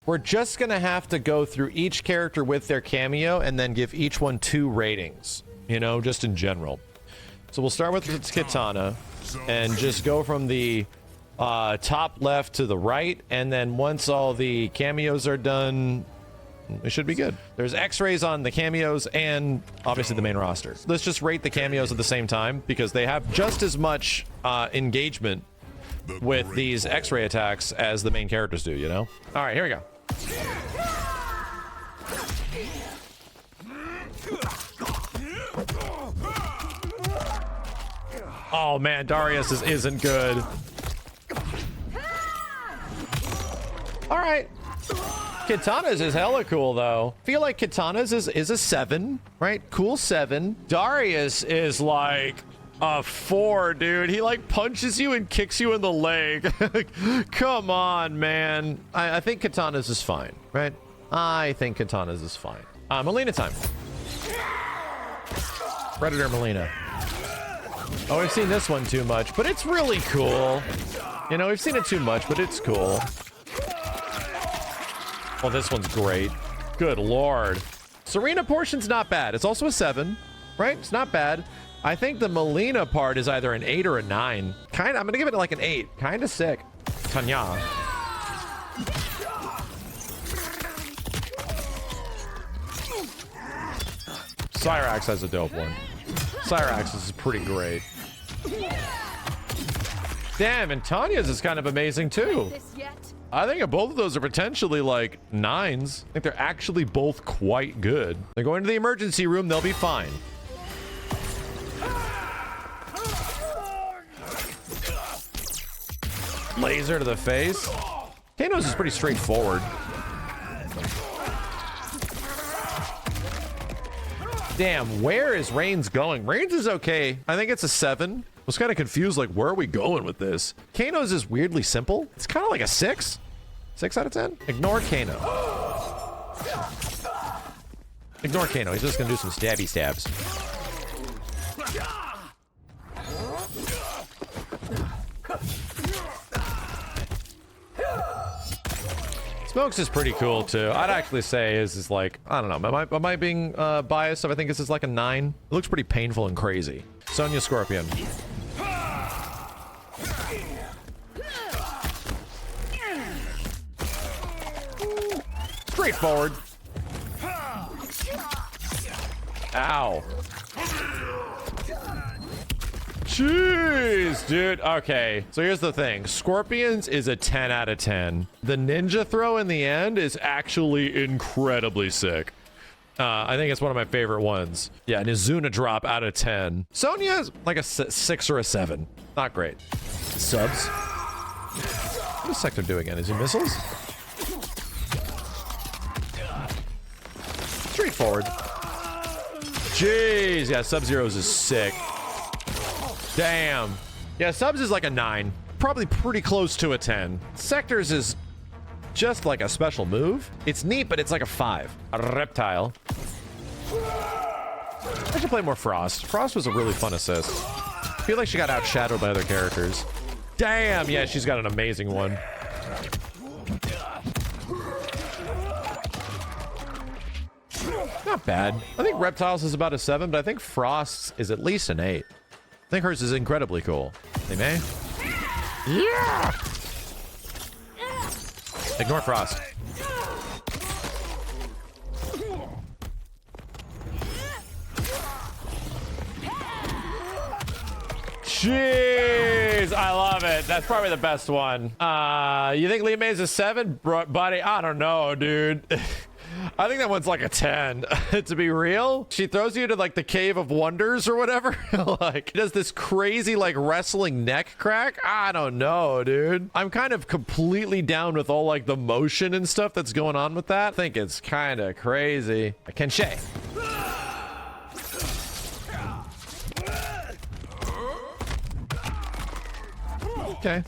We're just gonna have to go through each character with their cameo and then give each one 2 ratings, you know, just in general. So we'll start with Kitana and just go from the top left to the right, and then once all the cameos are done, it should be good. There's x-rays on the cameos and obviously the main roster. Let's just rate the cameos at the same time because they have just as much engagement with these x-ray attacks as the main characters do, you know? All right, here we go. Oh man, Darius isn't good. All right. Kitana's is hella cool though. Feel like Kitana's is a 7, right? Cool 7. Darius is like a 4, dude. He like punches you and kicks you in the leg. Come on, man. I think Kitana's is fine, right? I think Kitana's is fine. Melina time. Predator Melina. Oh, we've seen this one too much, but it's really cool. You know, we've seen it too much, but it's cool. Well, this one's great. Good lord. Serena portion's not bad. It's also a 7, right? It's not bad. I think the Melina part is either an 8 or a 9. I'm gonna give it like an 8. Kind of sick. Tanya. Cyrax has a dope one. Cyrax is pretty great. Damn, and Tanya's is kind of amazing too. I think both of those are potentially like 9s. I think they're actually both quite good. They're going to the emergency room. They'll be fine. Laser to the face. Kano's is pretty straightforward. Damn, where is Reigns going? Reigns is okay. I think it's a 7. I was kind of confused, like, where are we going with this? Kano's is weirdly simple. It's kind of like a 6. 6 out of 10? Ignore Kano. Ignore Kano. He's just going to do some stabby stabs. Smokes is pretty cool too. I'd actually say is like, I don't know, am I being biased if I think this is like a 9? It looks pretty painful and crazy. Sonya Scorpion. Straightforward. Ow. Jeez, dude. Okay, so here's the thing. Scorpions is a 10 out of 10. The ninja throw in the end is actually incredibly sick. I think it's one of my favorite ones. Yeah, an Izuna drop out of 10. Sonya's like a 6 or a 7. Not great. Subs. What is Sector doing again? Is he missiles? Straightforward. Jeez, yeah, Sub-Zero's is sick. Damn. Yeah, Subs is like a 9. Probably pretty close to a 10. Sectors is just like a special move. It's neat, but it's like a 5. A reptile. I should play more Frost. Frost was a really fun assist. I feel like she got outshadowed by other characters. Damn, yeah, she's got an amazing one. Not bad. I think Reptiles is about a 7, but I think Frost's is at least an 8. I think hers is incredibly cool. They may. Yeah! Ignore Frost. Jeez, I love it. That's probably the best one. You think Lee May's a 7? Buddy, I don't know, dude. I think that one's like a 10. To be real, she throws you to like the Cave of Wonders or whatever. Like, does this crazy like wrestling neck crack? I don't know, dude. I'm kind of completely down with all like the motion and stuff that's going on with that. I think it's kind of crazy. Kenshe. Okay.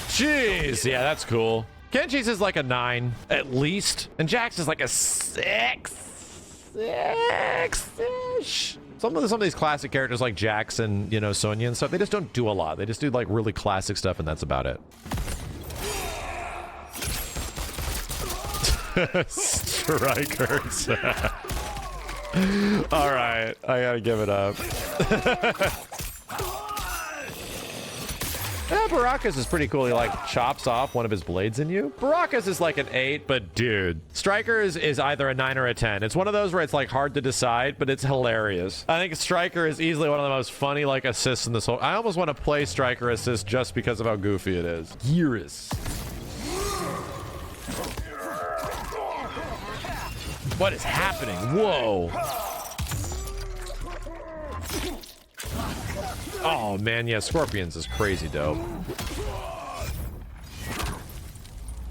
Jeez, yeah, that's cool. Kenji's is like a 9 at least, and Jax is like a 6-ish. Some of these classic characters like Jax and, you know, Sonya and stuff, they just don't do a lot. They just do like really classic stuff, and that's about it. Strikers. All right, I gotta give it up. Yeah, Baraka's is pretty cool. He like chops off one of his blades in you. Baraka's is like an 8, but dude, Striker is either a 9 or a 10. It's one of those where it's like hard to decide, but it's hilarious. I think Striker is easily one of the most funny like assists in this whole. I almost want to play Striker assist just because of how goofy it is. Gearus. What is happening? Whoa. Oh man, yeah, Scorpions is crazy dope.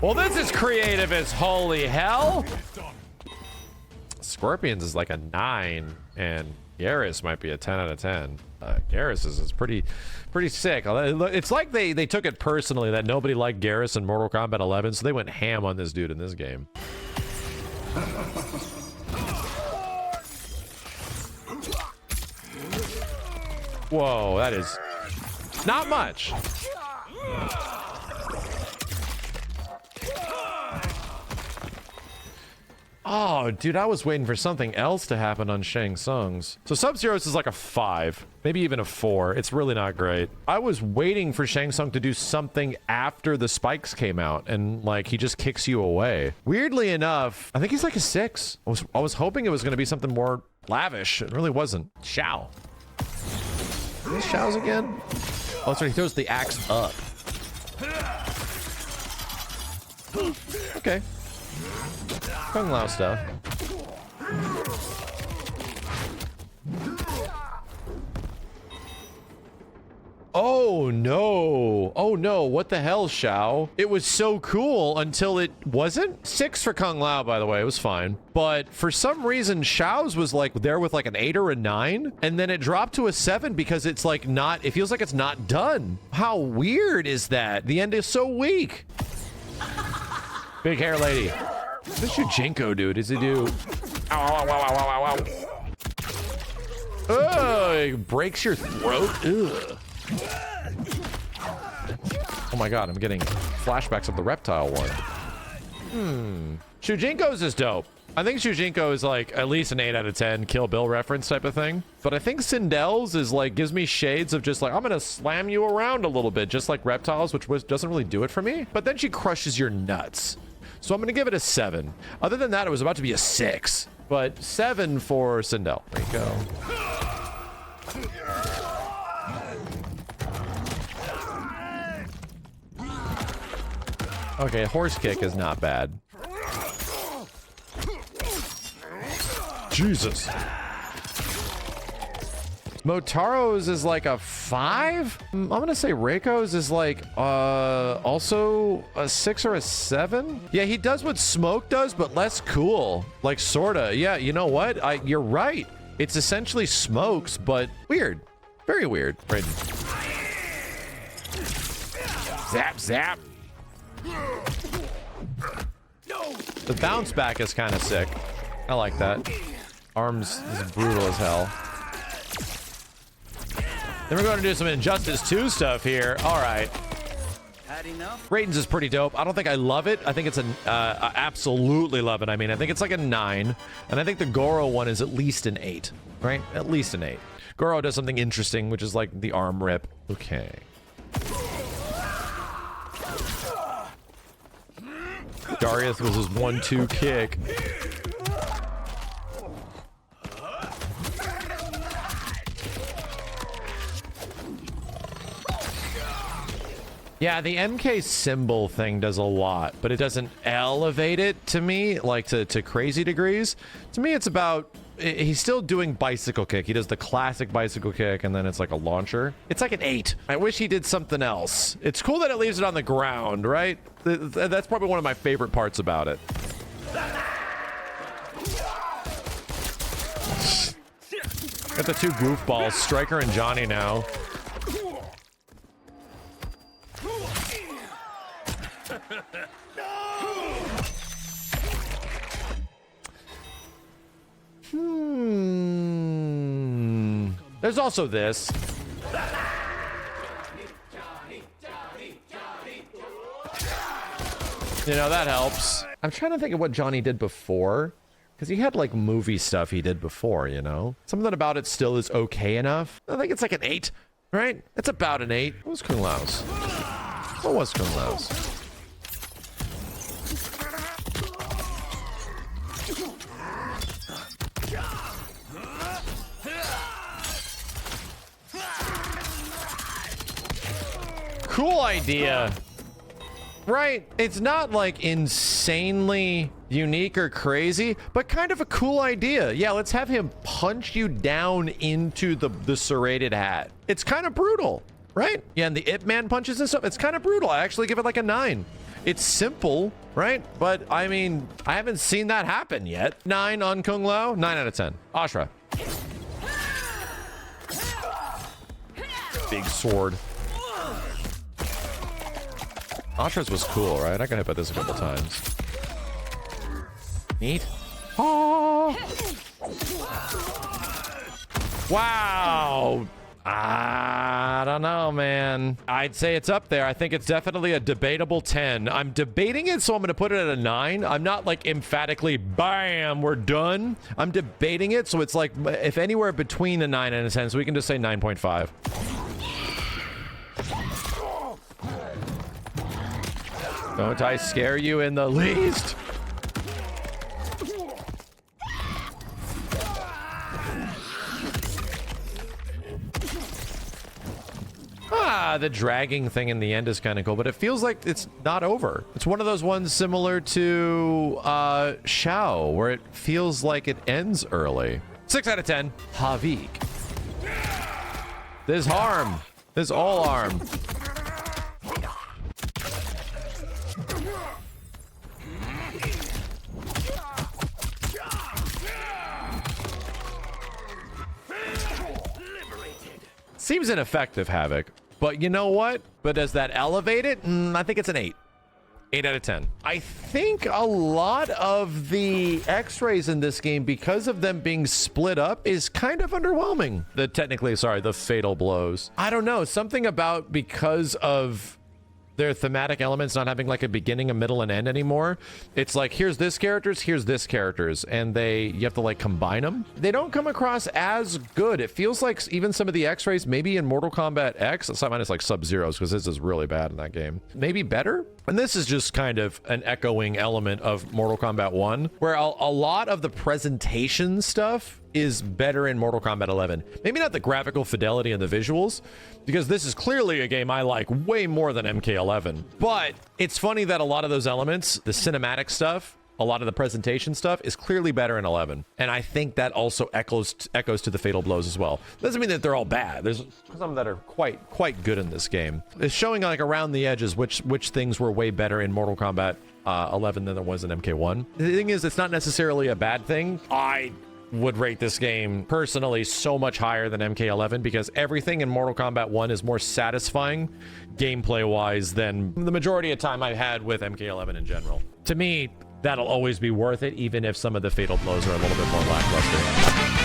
Well, this is creative as holy hell. Scorpions is like a 9, and Garrus might be a 10 out of 10. Garrus is pretty sick. It's like they took it personally that nobody liked Garrus in Mortal Kombat 11, so they went ham on this dude in this game. Whoa, that is not much. Oh, dude, I was waiting for something else to happen on Shang Tsung's. So Sub-Zero's is like a 5, maybe even a 4. It's really not great. I was waiting for Shang Tsung to do something after the spikes came out, and like he just kicks you away. Weirdly enough, I think he's like a 6. I was hoping it was going to be something more lavish. It really wasn't. Shao. These Shao's again? Oh, sorry, he throws the axe up. Okay. Kung Lao stuff. Oh no. Oh no, what the hell, Shao? It was so cool until it wasn't. 6 for Kung Lao, by the way, it was fine. But for some reason, Shao's was like there with like an 8 or a 9, and then it dropped to a 7 because it's like not, it feels like it's not done. How weird is that? The end is so weak. Big hair lady. What does your Jinko do? Does he do? Ow, ow, ow, ow, ow, ow, ow. Oh, it breaks your throat. Ugh. Oh my god, I'm getting flashbacks of the reptile one. Shujinko's is dope. I think Shujinko is like at least an 8 out of 10 Kill Bill reference type of thing. But I think Sindel's is like, gives me shades of just like, I'm gonna slam you around a little bit, just like Reptiles, which doesn't really do it for me. But then she crushes your nuts. So I'm gonna give it a 7. Other than that, it was about to be a 6. But 7 for Sindel. There you go. Okay, horse kick is not bad. Jesus. Motaro's is like a 5? I'm gonna say Reiko's is like also a 6 or a 7. Yeah, he does what Smoke does, but less cool. Like sorta. Yeah, you know what? You're right. It's essentially Smoke's, but weird. Very weird. Right. Zap, zap. The bounce back is kind of sick. I like that. Arms is brutal as hell. Then we're going to do some Injustice 2 stuff here. All right. Raiden's is pretty dope. I don't think I love it. I think it's I absolutely love it. I mean, I think it's like a 9. And I think the Goro one is at least an 8, right? At least an 8. Goro does something interesting, which is like the arm rip. Okay. Darius was his 1-2 kick. Yeah, the MK symbol thing does a lot, but it doesn't elevate it to me, like to crazy degrees. To me, it's about, he's still doing bicycle kick. He does the classic bicycle kick, and then it's like a launcher. It's like an 8. I wish he did something else. It's cool that it leaves it on the ground, right? That's probably one of my favorite parts about it. Got the 2 goofballs, Striker and Johnny now. There's also this. You know, that helps. I'm trying to think of what Johnny did before, because he had like movie stuff he did before, you know? Something about it still is okay enough. I think it's like an 8, right? It's about an 8. What was Kung Lao's? What was Kung Lao's? Cool idea. Right? It's not like insanely unique or crazy, but kind of a cool idea. Yeah, let's have him punch you down into the serrated hat. It's kind of brutal, right? Yeah, and the Ip Man punches and stuff, it's kind of brutal. I actually give it like a 9. It's simple, right? But I mean, I haven't seen that happen yet. 9 on Kung Lao, 9 out of 10. Ashra. Big sword. Ashra's was cool, right? I got hit by this a couple times. Neat. Oh. Wow. I don't know, man. I'd say it's up there. I think it's definitely a debatable 10. I'm debating it, so I'm going to put it at a 9. I'm not like emphatically, bam, we're done. I'm debating it, so it's like if anywhere between a 9 and a 10, so we can just say 9.5. Don't I scare you in the least? The dragging thing in the end is kind of cool, but it feels like it's not over. It's one of those ones similar to Shao, where it feels like it ends early. 6 out of 10. Havik. There's harm. There's all harm. Seems ineffective, Havoc. But you know what? But does that elevate it? I think it's an 8. 8 out of 10. I think a lot of the X-rays in this game, because of them being split up, is kind of underwhelming. The fatal blows. I don't know. Something about because of their thematic elements not having like a beginning, a middle, and end anymore. It's like, here's this characters, and you have to like combine them. They don't come across as good. It feels like even some of the X-rays, maybe in Mortal Kombat X, aside minus like Sub-Zero's, because this is really bad in that game, maybe better. And this is just kind of an echoing element of Mortal Kombat 1, where a lot of the presentation stuff is better in Mortal Kombat 11. Maybe not the graphical fidelity and the visuals, because this is clearly a game I like way more than MK11. But it's funny that a lot of those elements, the cinematic stuff, a lot of the presentation stuff is clearly better in 11. And I think that also echoes to the fatal blows as well. Doesn't mean that they're all bad. There's some that are quite good in this game. It's showing like around the edges which things were way better in Mortal Kombat 11 than there was in MK1. The thing is, it's not necessarily a bad thing. I would rate this game personally so much higher than MK11 because everything in Mortal Kombat 1 is more satisfying gameplay wise than the majority of time I've had with MK11 in general. To me, that'll always be worth it, even if some of the fatal blows are a little bit more lackluster.